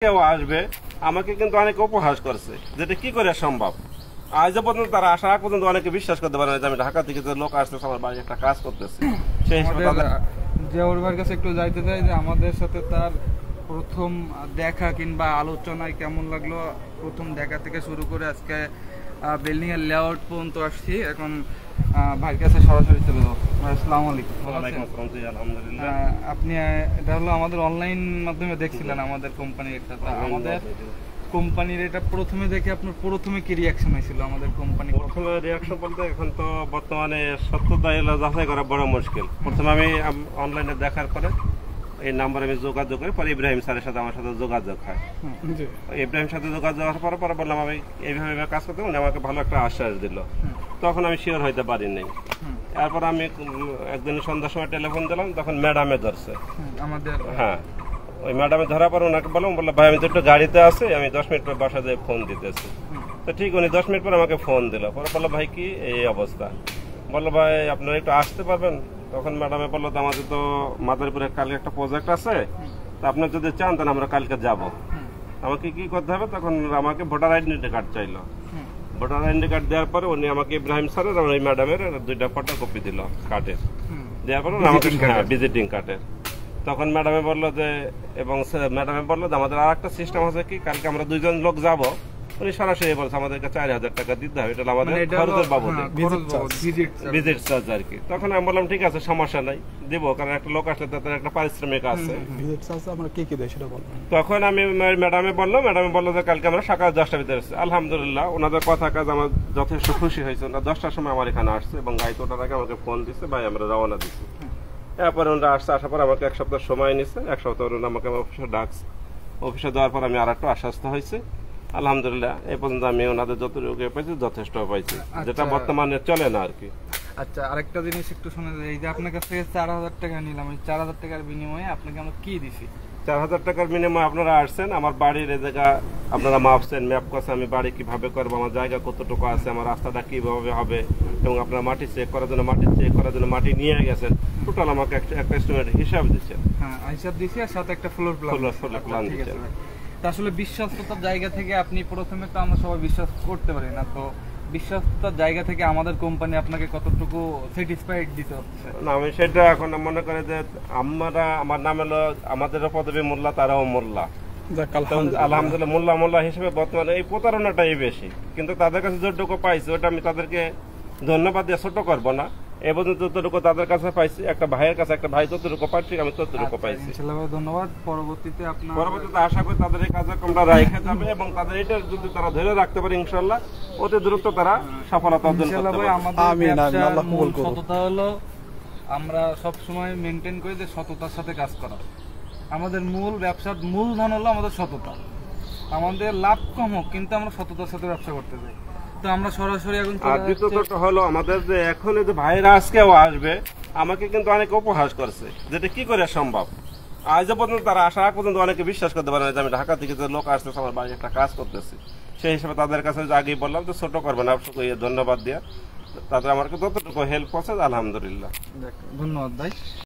কেউ আসবে আমাকে কিন্তু অনেক উপহাস করছে, যেটা কি করে সম্ভব। আজ পর্যন্ত তারা আসা পর্যন্ত অনেকে বিশ্বাস করতে পারে না যে আমি ঢাকা থেকে যে লোক আসতেছে আমার বাড়ি একটা কাজ করতেছে। সেই জিয়াউর ভাইয়ের কাছে একটু যাইতে চাই যে আমাদের সাথে তার প্রথম দেখা কিংবা আলোচনায় কেমন লাগলো, প্রথম দেখা থেকে শুরু করে আজকে বিল্ডিং এর লেআউট পর্যন্ত আসছি। এখন ভাইয়ের কাছে সরাসরি চলে যাবো। আসসালামু আলাইকুম। আলহামদুলিল্লাহ। আপনি এটা হলো আমাদের অনলাইন মাধ্যমে দেখছিলেন আমাদের কোম্পানির একটা, আমাদের কোম্পানির এটা প্রথমে দেখে আপনার প্রথমে কি রিয়াকশন হয়েছিল? আমাদের কোম্পানি প্রথমে রিয়াকশন বলতে এখন তো বর্তমানে সত্যতা এলো যাচাই করা বড় মুশকিল। প্রথমে আমি অনলাইনে দেখার পরে এই নাম্বারে আমি যোগাযোগ করি, পরে ইব্রাহিম স্যারের সাথে আমার সাথে যোগাযোগ হয়। ইব্রাহিমের সাথে যোগাযোগ হওয়ার পরে বললাম আমি এইভাবে কাজ করতে পারি, আমাকে ভালো একটা আশ্বাস দিল। তখন আমি শিওর হইতে পারিনি। তারপর আমি একদিন সন্ধ্যার সময় টেলিফোন দিলাম, তখন ম্যাডামে ধরছে আমাদের। হ্যাঁ, ওই ম্যাডামে ধরার পর ওনাকে বললাম ভাই আমি তো একটু গাড়িতে আছি, আমি 10 মিনিট পর বাসা দিয়ে ফোন দিতেছি। তো ঠিক উনি 10 মিনিট পর আমাকে ফোন দিল। পরে বললো ভাই কি এই অবস্থা, বললো ভাই আপনারা একটু আসতে পারবেন? তখন ম্যাডামে বললো আমাদের তো মাদারীপুরে কালকে একটা প্রজেক্ট আছে, তো আপনি যদি চান তাহলে আমরা কালকে যাব। আমাকে কি করতে হবে? তখন আমাকে ভোটার আইডেন্টি কার্ড চাইলো। ভোটার আইডেন্টি কার্ড দেওয়ার পরে উনি আমাকে ইব্রাহিম স্যারের আর ওই ম্যাডামের 2টা ফটোকপি দিল কার্ডের, দেওয়ার পরে আমাকে ভিজিটিং কার্ডের। তখন ম্যাডামে বললো যে, এবং ম্যাডামে বললো যে আমাদের আর একটা সিস্টেম আছে কি, কালকে আমরা 2 জন লোক যাব। উনি সরাসরি বলছে আমাদেরকে 4000 টাকা দিতে হবে, এটা আমাদের খরচের বাবদে, ভিজিট চার্জ আর কি। তখন আমি বললাম ঠিক আছে সমস্যা নাই, দিব, কারণ একটা লোক আসলে তাদের একটা পারিশ্রমিক আছে। তখন আমি ম্যাডামে বললো যে কালকে আমরা সকাল 10টার ভিতরে আসছি। আলহামদুলিল্লাহ ওনাদের কথা কাজ আমার যথেষ্ট খুশি হয়েছে। ওনারা 10টার সময় আমার এখানে আসছে এবং গাড়িতে ওঠার আগে আমাকে ফোন দিচ্ছে, ভাই আমরা রওনা দিচ্ছি। এরপরে ওনারা আসছে, আসার পর আমাকে 1 সপ্তাহ সময় নিচ্ছে। 1 সপ্তাহ আমাকে অফিসে ডাকছে। অফিসে দেওয়ার পর আমি আর একটু আশ্বস্ত হয়েছে। আলহামদুলিল্লাহ এই পর্যন্ত আমি ওনাদের যতটুকু পাইছি যথেষ্ট পাইছি, যেটা বর্তমানে চলে না আর কি। আচ্ছা, আরেকটা জিনিস একটু শুনে যাই, এই যে আপনার কাছ থেকে 4000 টাকা নিলাম, এই 4000 টাকার বিনিময়ে আপনাকে আমরা কি দিছি? 4000 টাকার বিনিময়ে আপনারা আসছেন, আমার বাড়ির এই জায়গা আপনারা মাপছেন, ম্যাপ করছেন, আমি বাড়ি কিভাবে করবো, আমার জায়গা কতটুকু আছে, আমার রাস্তাটা কিভাবে হবে, এবং আপনারা মাটি চেক করার জন্য মাটি নিয়ে গেছেন। টোটাল আমাকে একটা এস্টিমেট হিসাব দিচ্ছেন। হ্যাঁ, হিসাব দিছি, আর সাথে একটা ফ্লোর প্ল্যান দিচ্ছেন। আসলে বিশ্বস্ততার জায়গা থেকে আপনি প্রথমে তো আমরা সবাই বিশ্বাস করতে পারি না, তো বিশ্বস্ততার জায়গা থেকে আমাদের কোম্পানি আপনাকে কতটুকু স্যাটিসফাইড দিতে হচ্ছে? না, আমি সেটা এখন মনে করি যে আমার নাম হলো, আমাদের পদবী মোল্লা, তারাও মোল্লা। আলহামদুলিল্লাহ মোল্লা হিসেবে বর্তমানে এই প্রতারণাটাই বেশি, কিন্তু তাদের কাছে যতটুকু পাইছি ওটা আমি তাদেরকে ধন্যবাদ দিয়ে ছোট করবো না। এ পর্যন্ত যতটুকু তাদের কাছে পাইছি, একটা ভাইয়ের কাছে একটা ভাই যতটুকু পাইছি আমি ততটুকু পাইছি। ধন্যবাদ। পরবর্তীতে আশা করি তাদের এই কার্যক্রমটা রাখা যাবে এবং তাদের এটা যদি তারা ধরে রাখতে পারে ইনশাআল্লাহ অতি দ্রুত তারা সফলতা অর্জন করতে পারবে। সততা হলো আমরা সব সময় মেনটেন করি যে সততার সাথে কাজ করা। আমাদের মূল ব্যবসার মূলধন হলো আমাদের সততা। আমাদের লাভ কম হোক, কিন্তু আমরা সততার সাথে ব্যবসা করতে চাই। তো আমরা সরাসরি এখন দ্বিতীয়ত হলো আমাদের যে এখন যে ভাইরা আজকেও আসবে আমাকে কিন্তু অনেক উপহাস করছে, যেটা কি করে সম্ভব। আজ পর্যন্ত তারা আসা পর্যন্ত অনেকে বিশ্বাস করতে পারে না যে আমি ঢাকা থেকে যে লোক আসতেছে আমার বাড়ি একটা কাজ করতেছি। সেই হিসাবে তাদের কাছে আগেই বললাম যে ছোট করবেন না, ধন্যবাদ দিয়া তাদের আমাকে যতটুকু হেল্প করছে আলহামদুলিল্লাহ। ধন্যবাদ ভাই।